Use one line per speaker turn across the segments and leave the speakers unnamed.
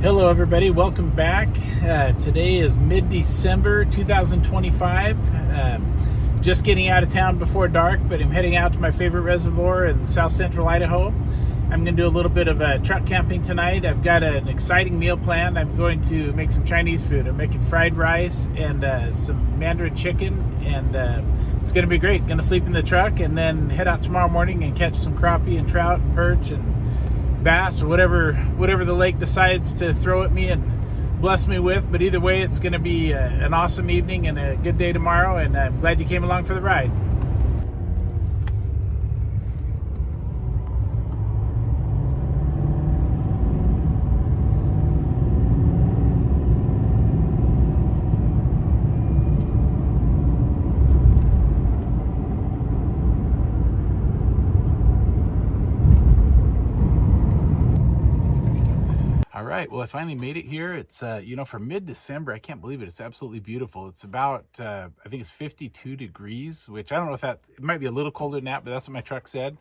Hello everybody, welcome back. Today is mid-December 2025. Just getting out of town before dark, but I'm heading out to my favorite reservoir in south central Idaho. I'm going to do a little bit of truck camping tonight. I've got an exciting meal planned. I'm going to make some Chinese food. I'm making fried rice and some Mandarin chicken, and it's going to be great. Going to sleep in the truck and then head out tomorrow morning and catch some crappie and trout and perch and bass or whatever the lake decides to throw at me and bless me with. But either way, it's going to be an awesome evening and a good day tomorrow, and I'm glad you came along for the ride. All right, well, I finally made it here. It's, for mid-December, I can't believe it. It's absolutely beautiful. It's about, I think it's 52 degrees, which I don't know if it might be a little colder than that, but that's what my truck said.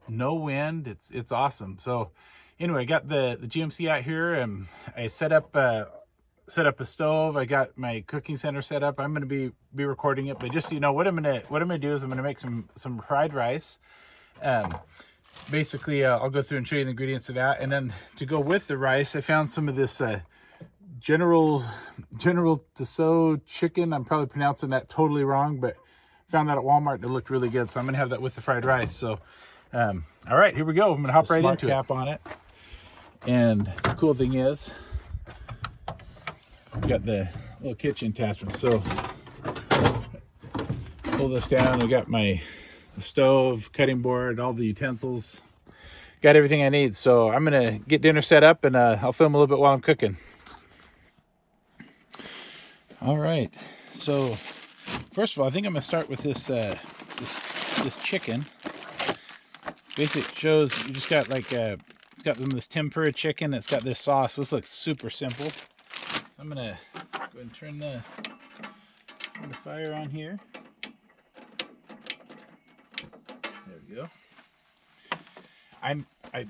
No wind. It's awesome. So anyway, I got the GMC out here, and I set up a stove. I got my cooking center set up. I'm going to be recording it, but just so you know, what I'm going to do is I'm going to make some fried rice. Basically, I'll go through and show you the ingredients of that. And then to go with the rice, I found some of this General Tso chicken. I'm probably pronouncing that totally wrong, but found that at Walmart and it looked really good. So I'm going to have that with the fried rice. So, all right, here we go. I'm going to hop right into it. Cap on it. And the cool thing is, I've got the little kitchen attachment. So pull this down. I got my stove, cutting board, all the utensils, got everything I need. So I'm gonna get dinner set up, and I'll film a little bit while I'm cooking. All right, so first of all, I think I'm gonna start with this chicken. Basically, it shows you just got like it's got this tempura chicken that's got this sauce. This looks super simple. So I'm gonna go ahead and turn the fire on here. There we go. I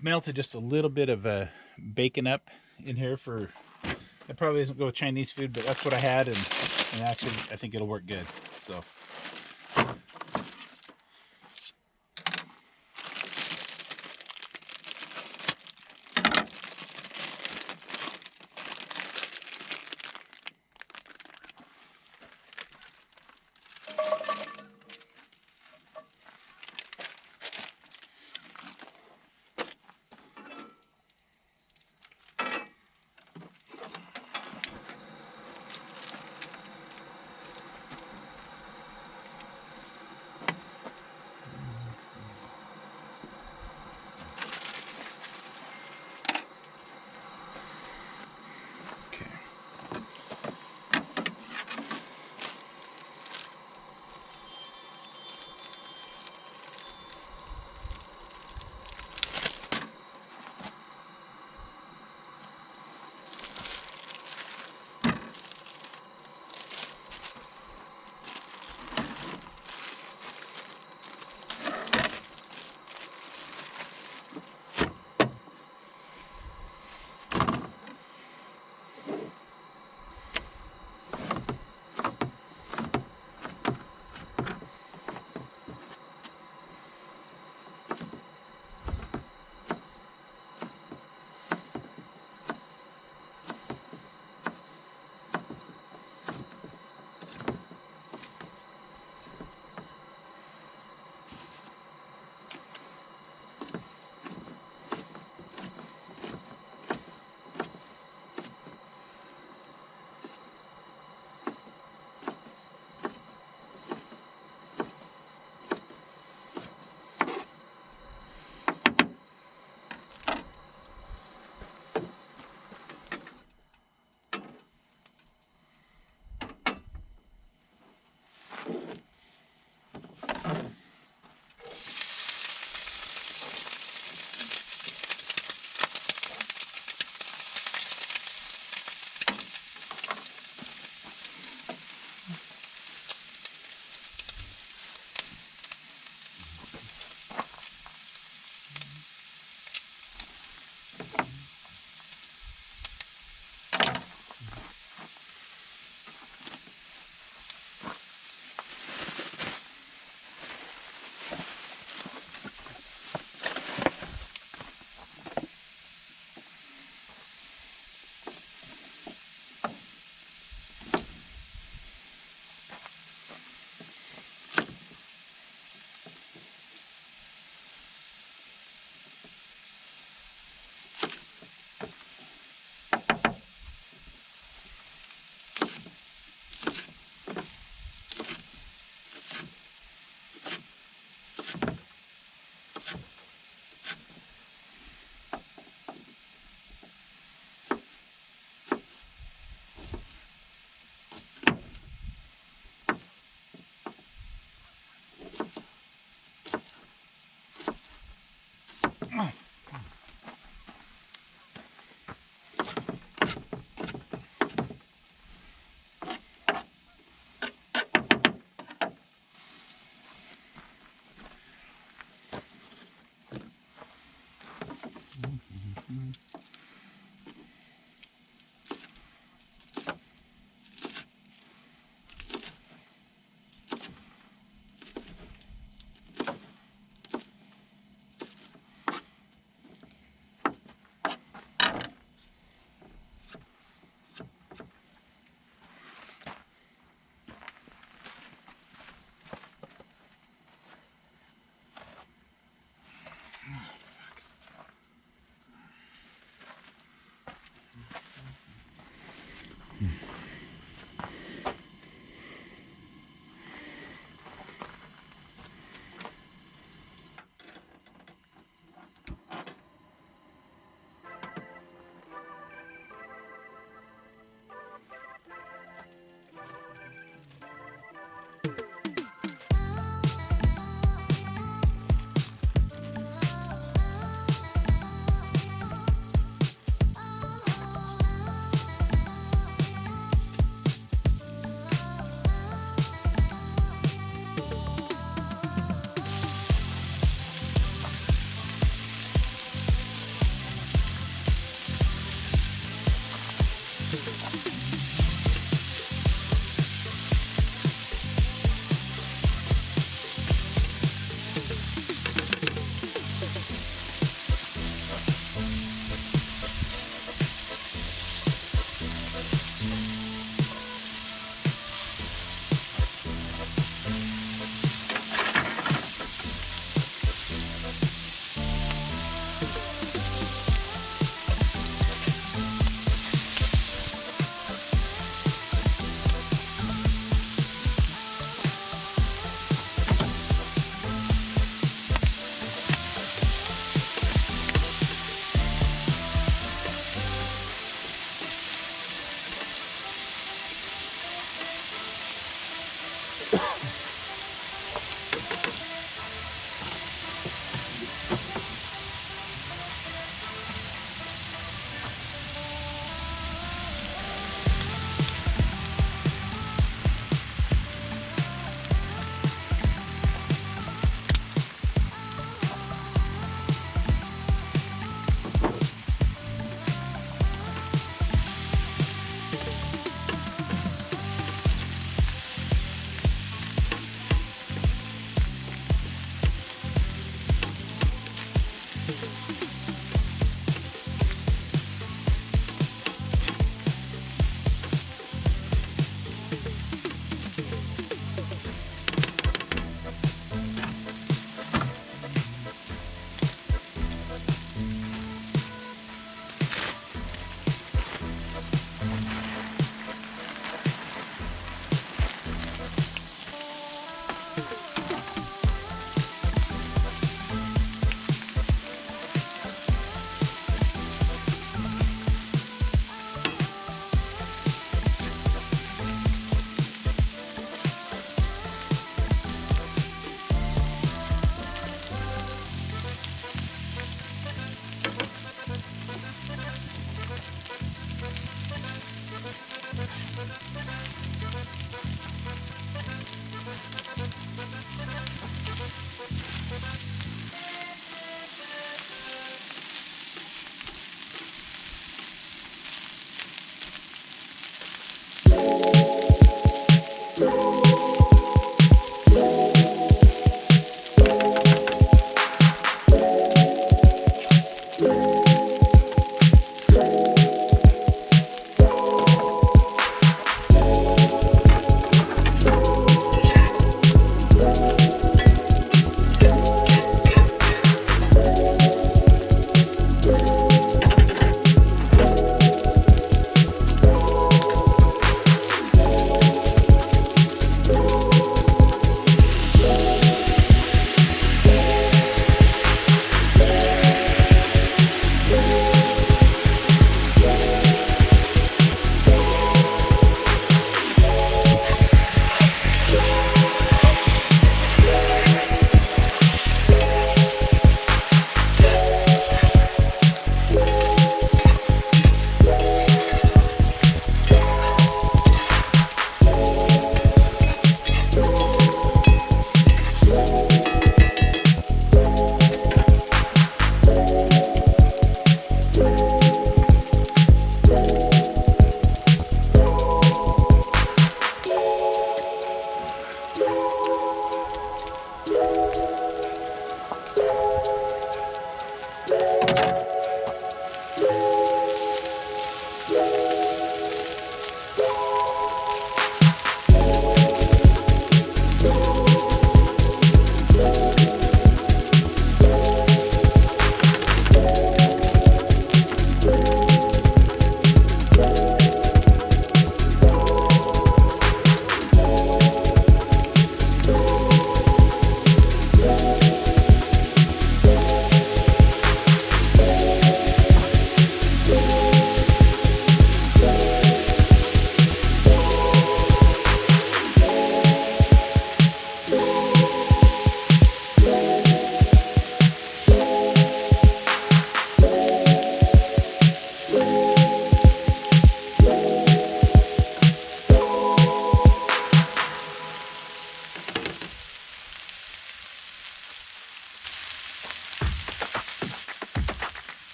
melted just a little bit of bacon up in here for. That probably doesn't go with Chinese food, but that's what I had, and actually I think it'll work good. So.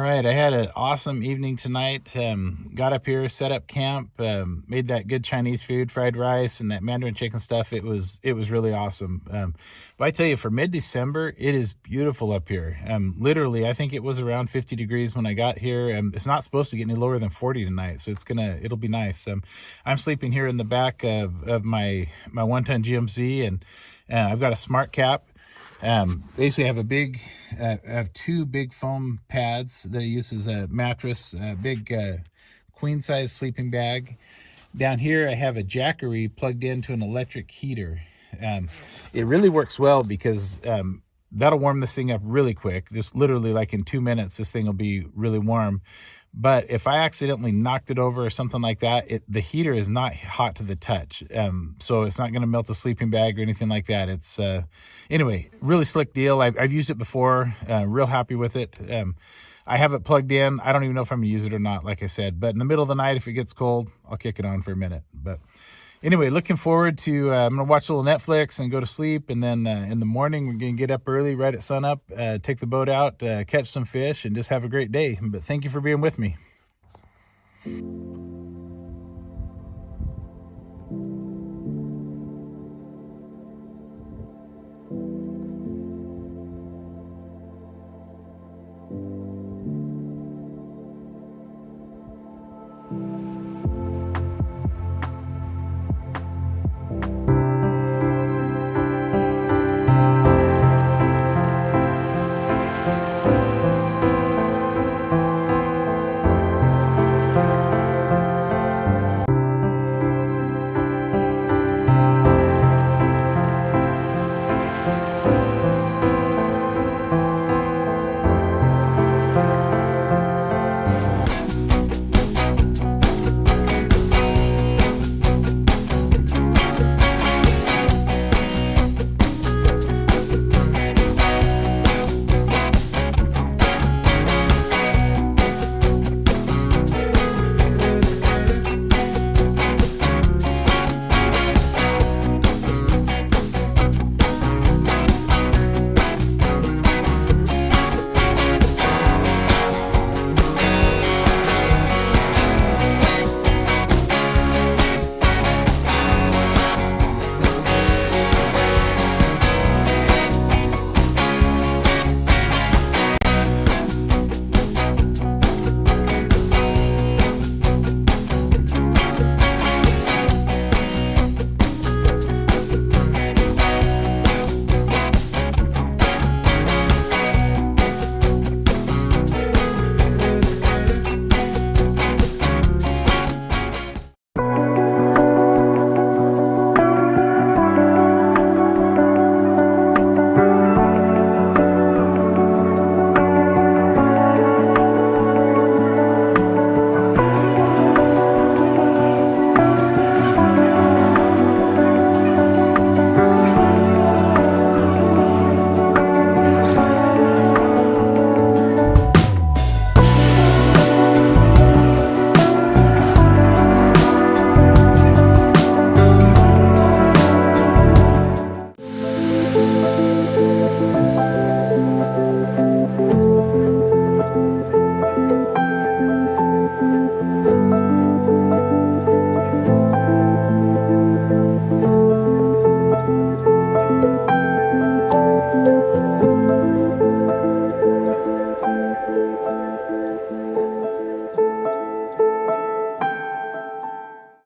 right, I had an awesome evening tonight. Got up here, set up camp, made that good Chinese food, fried rice, and that Mandarin chicken stuff. It was really awesome. But I tell you, for mid-December, it is beautiful up here. Literally, I think it was around 50 degrees when I got here. It's not supposed to get any lower than 40 tonight, so it'll be nice. I'm sleeping here in the back of my 1-ton GMC, and I've got a smart cap. Basically, I have two big foam pads that I use as a mattress, a big queen size sleeping bag. Down here, I have a Jackery plugged into an electric heater. It really works well because that'll warm this thing up really quick. Just literally like in 2 minutes, this thing will be really warm. But if I accidentally knocked it over or something like that, the heater is not hot to the touch. So it's not going to melt the sleeping bag or anything like that. It's anyway, really slick deal. I've used it before, real happy with it. I have it plugged in. I don't even know if I'm going to use it or not, like I said. But in the middle of the night, if it gets cold, I'll kick it on for a minute. But anyway, looking forward to, I'm going to watch a little Netflix and go to sleep. And then in the morning, we're going to get up early, right at sunup, take the boat out, catch some fish, and just have a great day. But thank you for being with me.